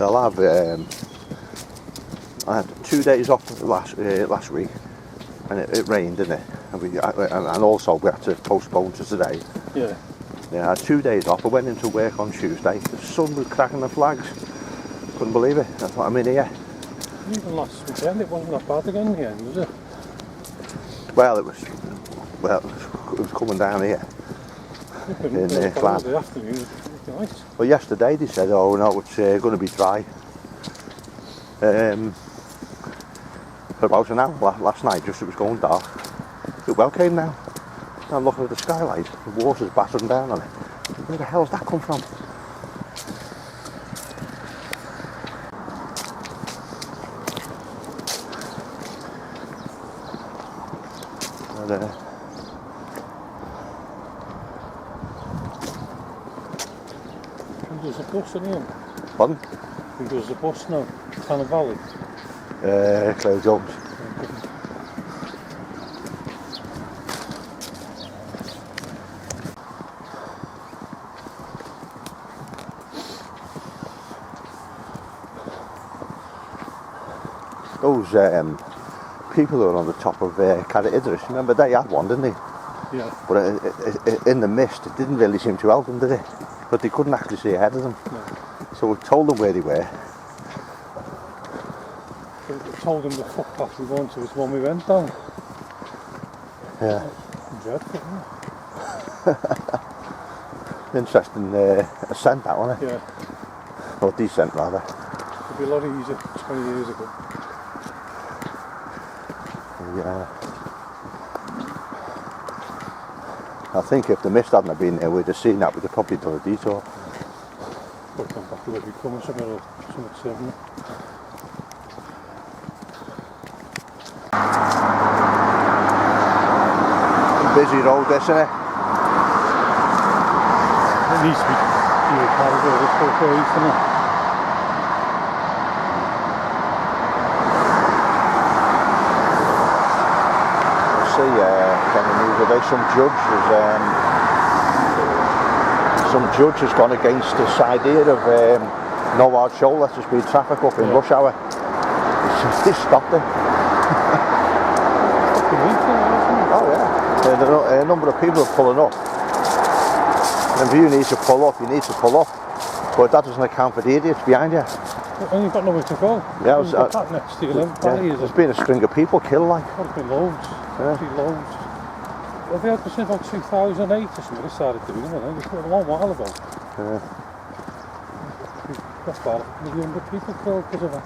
They'll have. I had 2 days off last week, and it rained, didn't it? And also we had to postpone to today. Yeah. Yeah, I had 2 days off. I went into work on Tuesday. The sun was cracking the flags. Couldn't believe it. That's what I'm in here. Even last weekend it wasn't that bad again in the end, was it? Well, it was coming down here. In the afternoon, it was nice. Well, yesterday they said, oh no, it's going to be dry. For about an hour last night, just as it was going dark. It well came down. I'm looking at the skylight, the water's battering down on it. Where the hell's that come from? And, there's a bus in here. pardon? There's a bus now, Tanner Valley. Claire Jones. Those people who are on the top of Carrot Idris, remember they had one, didn't they? Yeah. But in the mist, it didn't really seem to help them, did it? But they couldn't actually see ahead of them. No. So we told them where they were. We told them the footpath we wanted was the one we went down. Yeah. Dreadful, isn't it? Interesting ascent, that one, Yeah. Or descent, rather. It'd be a lot easier 20 years ago. Yeah. I think if the mist hadn't been there, we'd have seen that. We'd have probably done a detour. We'll come back to where we come or something similar. Busy road, this, isn't it? It needs to be carried over this whole place, doesn't it? See, from the news today, some judge has gone against this idea of no hard shoulder to speed traffic up in rush hour. They stopped it. Oh yeah. A number of people are pulling up. And if you need to pull up, you need to pull up. But that doesn't account for the idiots behind you. And you've got nowhere to go. Yeah, you've got that next to you. There's been a string of people killed, like. There's been loads. There's been loads. Well, they had this in about 2008 or something. They started doing it. It was a long while ago. Yeah. That's about 100 people killed because of that.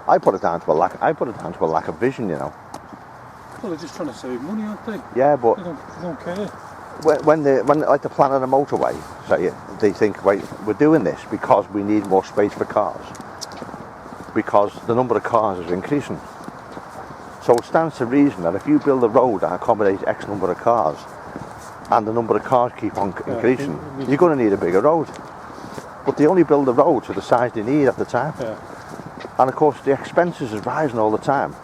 I put it down to a lack of vision, you know. Well, they're just trying to save money, aren't they? Yeah, but they don't care. When like the plan on a motorway, say they think, right, we're doing this because we need more space for cars, because the number of cars is increasing. So it stands to reason that if you build a road that accommodates X number of cars, and the number of cars keep on increasing, you're going to need a bigger road. But they only build the road to the size they need at the time. Yeah. And of course the expenses is rising all the time,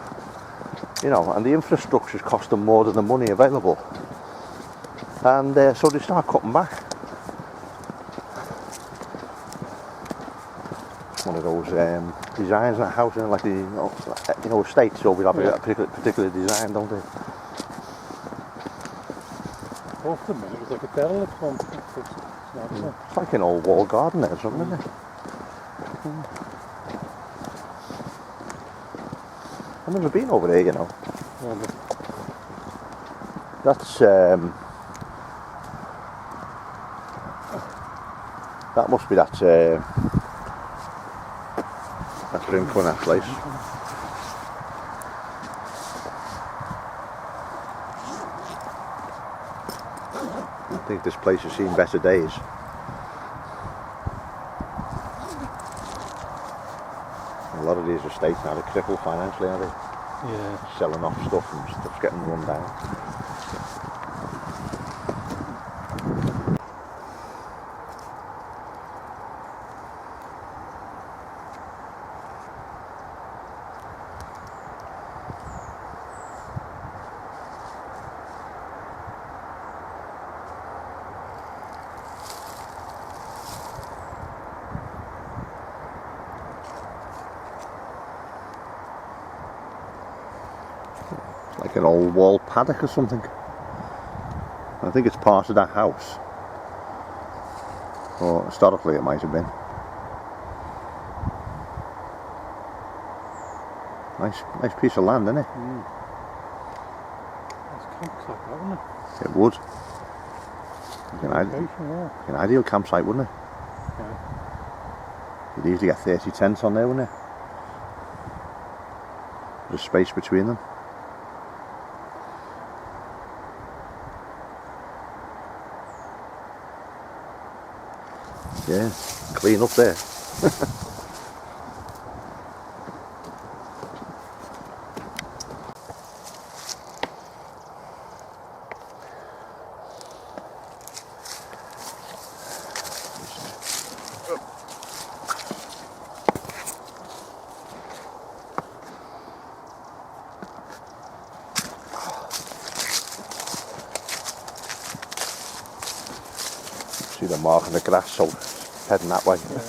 you know, and the infrastructure is costing more than the money available, and so they start cutting back. One of those designs in a house, like the estates, so we have a particular design, don't they? Both of them, it was like a derelict one. It's like an old walled garden there or something, isn't it? I've never been over there, you know. That's that must be that drink on that place. I think this place has seen better days. A lot of these estates now are crippled financially, are they? Yeah. Selling off stuff and stuff's getting run down. like an old wall paddock or something. I think it's part of that house. Or historically it might have been. Nice piece of land, isn't it? It's campsite, that, wouldn't it? It would. Location, yeah. An ideal campsite, wouldn't it? Yeah. You'd easily get 30 tents on there, wouldn't it? There's space between them. Yeah, clean up there. See the mark in the grass, so it's heading that way. Yeah.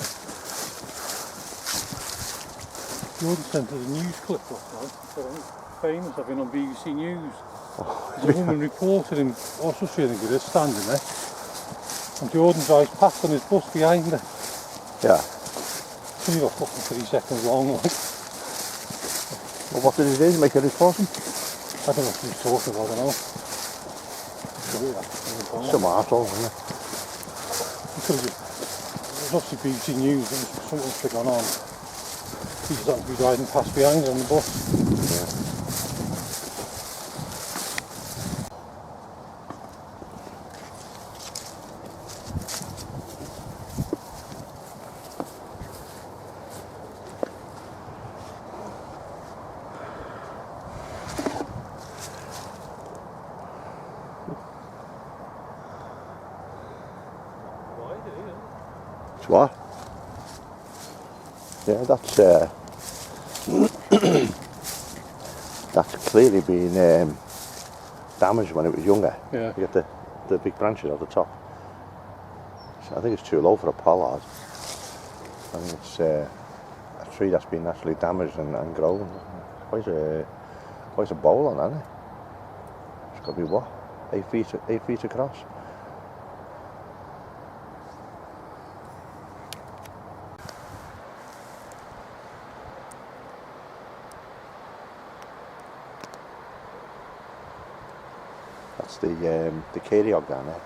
Jordan sent us a news clip last night. Famous, I've been on BBC News. There's a woman reported him, also I think it is, standing there. And Jordan drives past on his bus behind her. Yeah. It's only about fucking 3 seconds long, like. Well, what did he do? Make a report? I don't know what he was talking about, I don't know. Some arsehole, isn't it? Because it was obviously BBC News, there was something going on. He just happened to be driving past behind her on the bus. Yeah. It's what? Yeah, that's clearly been damaged when it was younger. Yeah. You get the big branches at the top. So I think it's too low for a pollard. I think it's a tree that's been naturally damaged and grown. Quite a bowl on that, isn't it? It's got to be what? 8 feet across. That's the Chirk down there.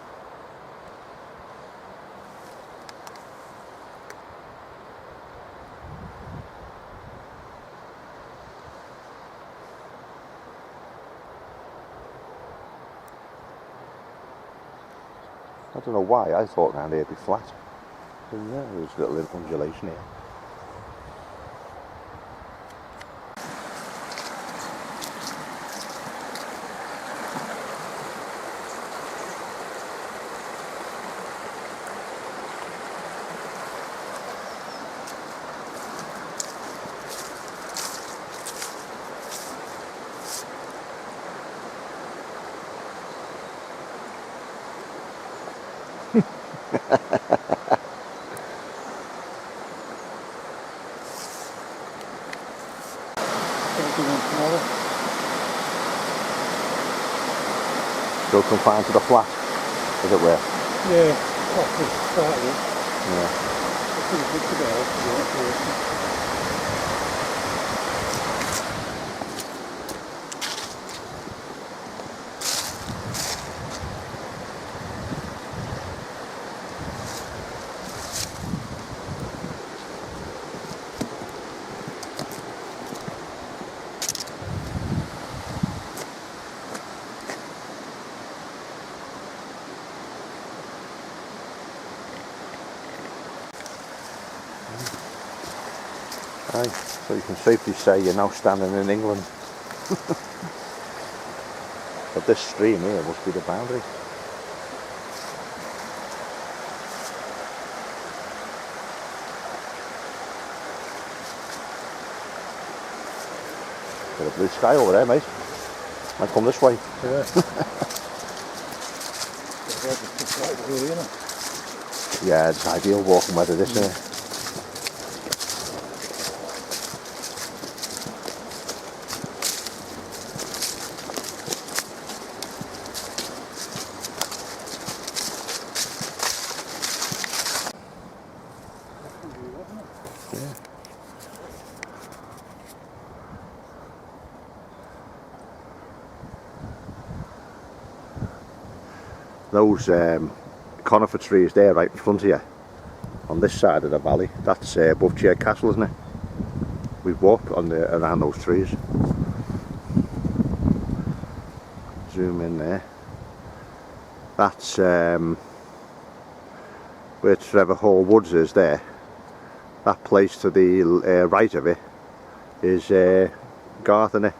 I don't know why, I thought around here would be flat. But yeah, there's a little undulation here. Still confined to the flat, as it were. Yeah, that's the start of it. Yeah. It's pretty good to go, Aye, so you can safely say you're now standing in England. But this stream here must be the boundary. Got a blue sky over there, mate. Might come this way. Yeah. Yeah, it's ideal walking weather this year. those conifer trees there right in front of you, on this side of the valley, that's above Chirk Castle, isn't it? We've walked on around those trees. Zoom in there. That's where Trevor Hall Woods is there. That place to the right of it is Garth, isn't it?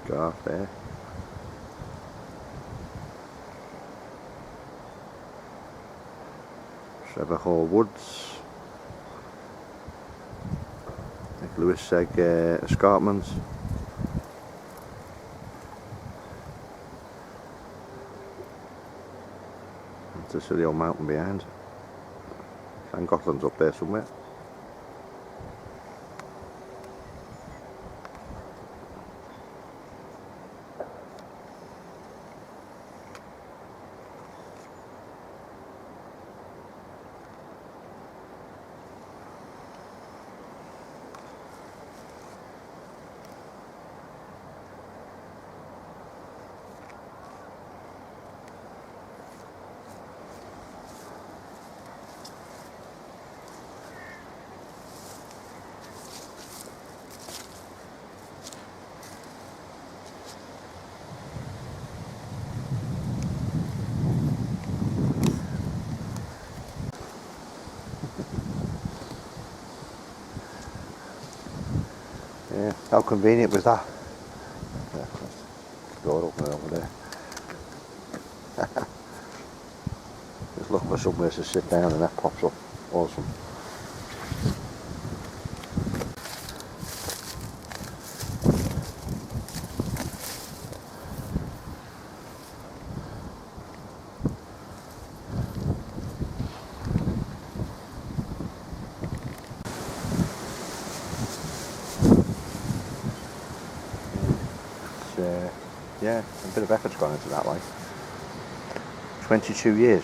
Garth there. Trevor Hall Woods. Like Lewis said, escarpments. It's a silly old mountain behind. Llangollen's up there somewhere. Yeah, how convenient was that? Yeah, door opener over there. Just look for somewhere to sit down and that pops up. Awesome. Yeah, a bit of effort's gone into that, like. 22 years.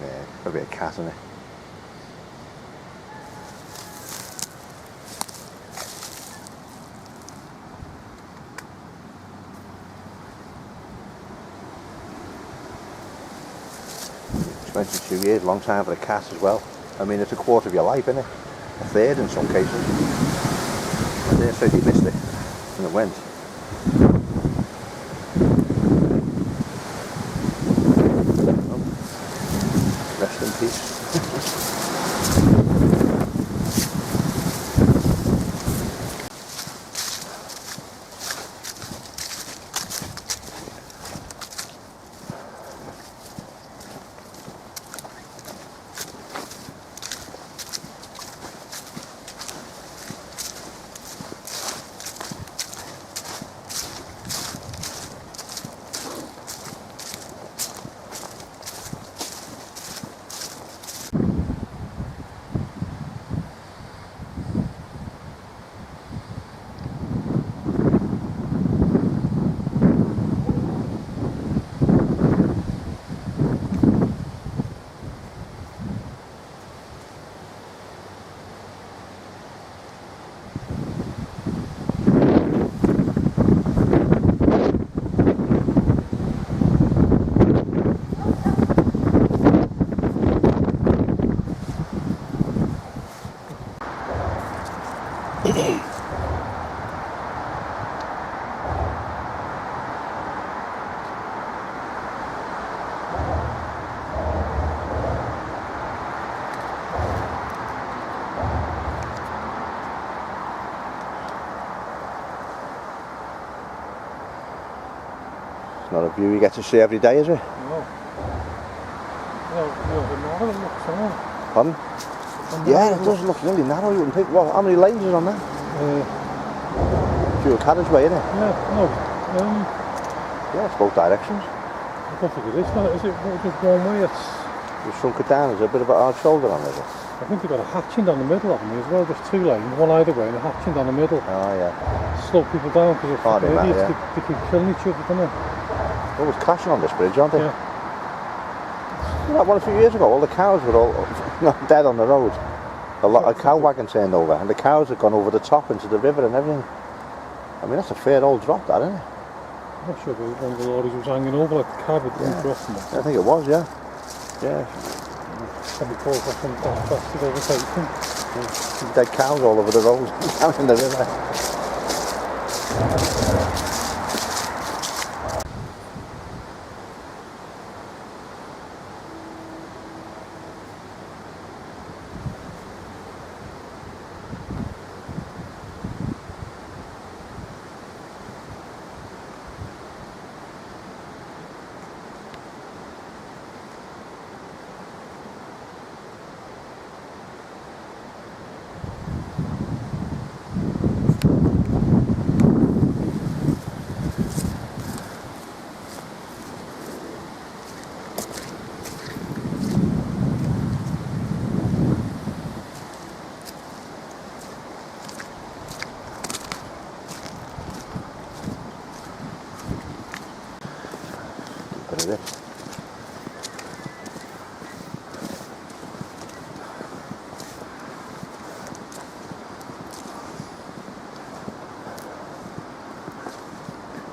Yeah, got to be a cat in it. .22 years, long time for a cat as well. I mean, it's a quarter of your life, isn't it? A third in some cases. And they said he missed it, and it went. Rest in peace. It's not a view you get to see every day, is it? No. Well, it looks narrow. Pardon? Yeah, it does look really narrow. You wouldn't think. Well, how many lanes is on that? Dual carriageway, isn't it? Yeah, no. Yeah, it's both directions. I don't think it is. No, is it just one way? You shrunk it down. There's a bit of a hard shoulder on it. I think they've got a hatching down the middle of them as well. There's two lanes, one either way, and a hatching down the middle. Oh, yeah. Slow people down because they're fucking idiots. They keep killing each other, don't they? They always clashing on this bridge, aren't they? Yeah. Like one a few years ago, all the cows were all dead on the road. A cow wagon turned over, and the cows had gone over the top into the river and everything. I mean, that's a fair old drop, that, isn't it? I'm not sure if one of the lorries was hanging over like the cab at the crossing. I think it was, yeah. Yeah. Probably caused by some bastard overtaking. Some dead cows all over the road down in the river. Bit of this.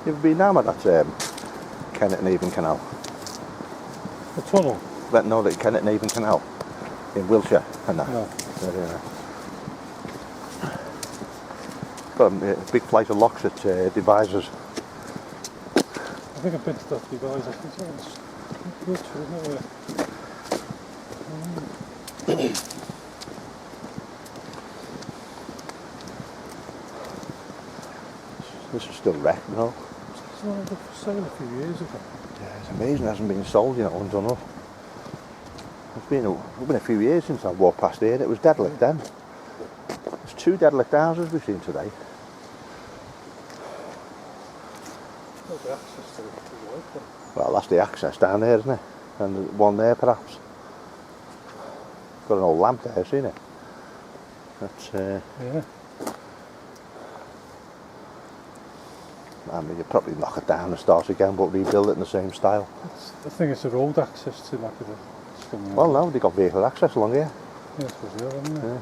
You ever been down at that Kennet and Avon Canal? The tunnel? No, the Kennet and Avon Canal in Wiltshire and that. No. Yeah. Got a big flight of locks at Devizes. I think I've been to that device. I think it's Wiltshire, isn't it? This is still wrecked, you know. It's not up for sale a few years ago. Yeah, it's amazing it hasn't been sold, you know, and done up. It's been a few years since I walked past here. It was derelict then. There's 2 derelict houses we've seen today. There's the access to it as well, but Well, that's the access down there, isn't it? And one there, perhaps. Got an old lamp there, seen it? That's, yeah. I mean, you'd probably knock it down and start again, but rebuild it in the same style. I think it's a road access to like somewhere. Well, no, they've got vehicle access along here. Yeah, I suppose they have, haven't they? Yeah.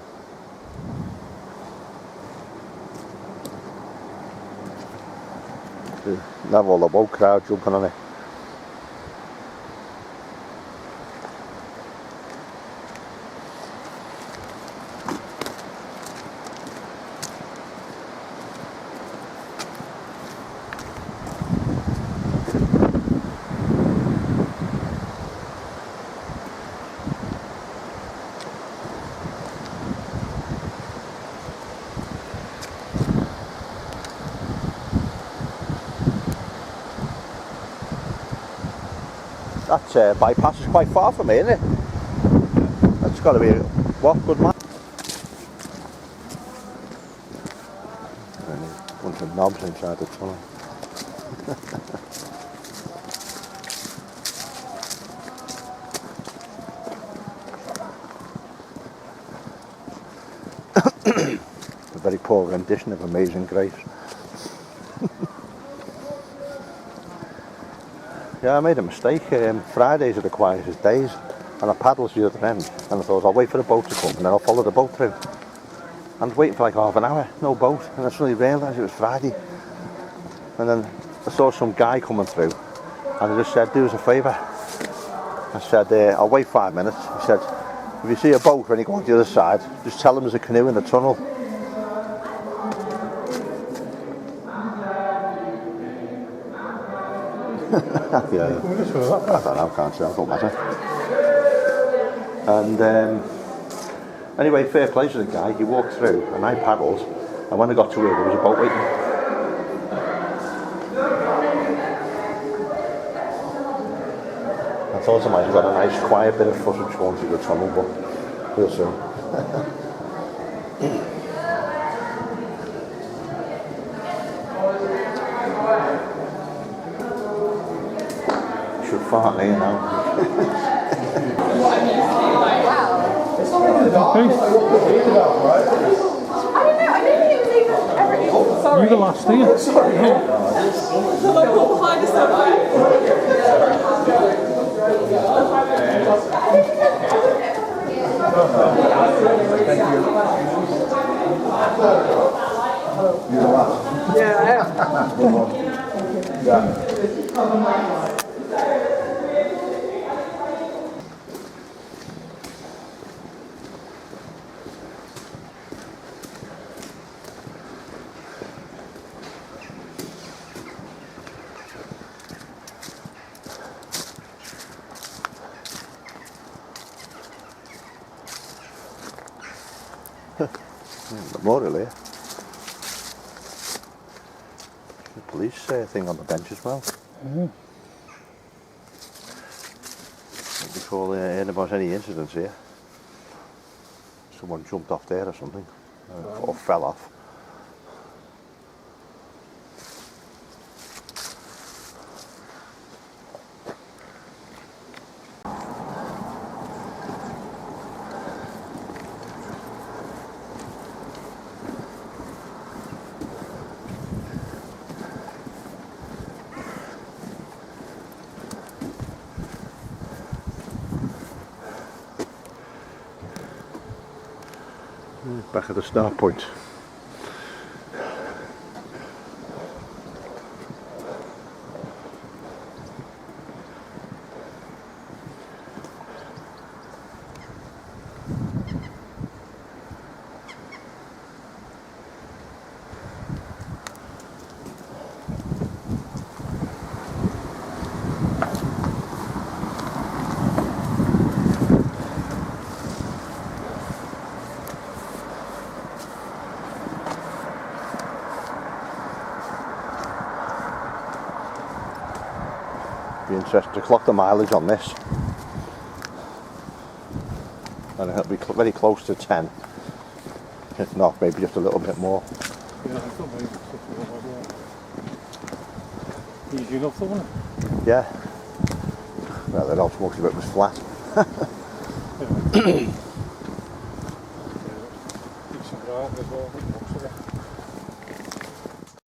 They have all the boat crowd jumping on it. That bypass is quite far from here, isn't it? That's got to be, what, good man? A bunch of knobs inside the tunnel. A very poor rendition of Amazing Grace. Yeah, I made a mistake. Fridays are the quietest days, and I paddled to the other end, and I thought I'll wait for the boat to come and then I'll follow the boat through. I was waiting for like half an hour, no boat, and I suddenly realised it was Friday. And then I saw some guy coming through, and I just said, do us a favour. I said, I'll wait 5 minutes. He said, if you see a boat when you go on the other side, just tell them there's a canoe in the tunnel. Yeah, I don't know, can't tell, don't matter. And anyway, fair play to the guy. He walked through and I paddled, and when I got to where there was a boat waiting. I thought I might have got a nice quiet bit of footage going through the tunnel, but we'll see. Fart there now. It's not really dark. Like what we're reading about, right? I don't know. I don't think it was even ever. Oh, sorry. You're the last here. Sorry. The local behind us somewhere. Thank you. You're the last. Yeah, I am. Memorial here. The police thing on the bench as well. Before hearing about any incidents here. Someone jumped off there or something, or fell off. Back at the start point. Be interested to clock the mileage on this, and it'll be very close to 10, if not maybe just a little bit more. Yeah, I thought maybe it's easy enough, wasn't it? Yeah, well, then most of it was flat. Yeah. Decent drive as well, most of it.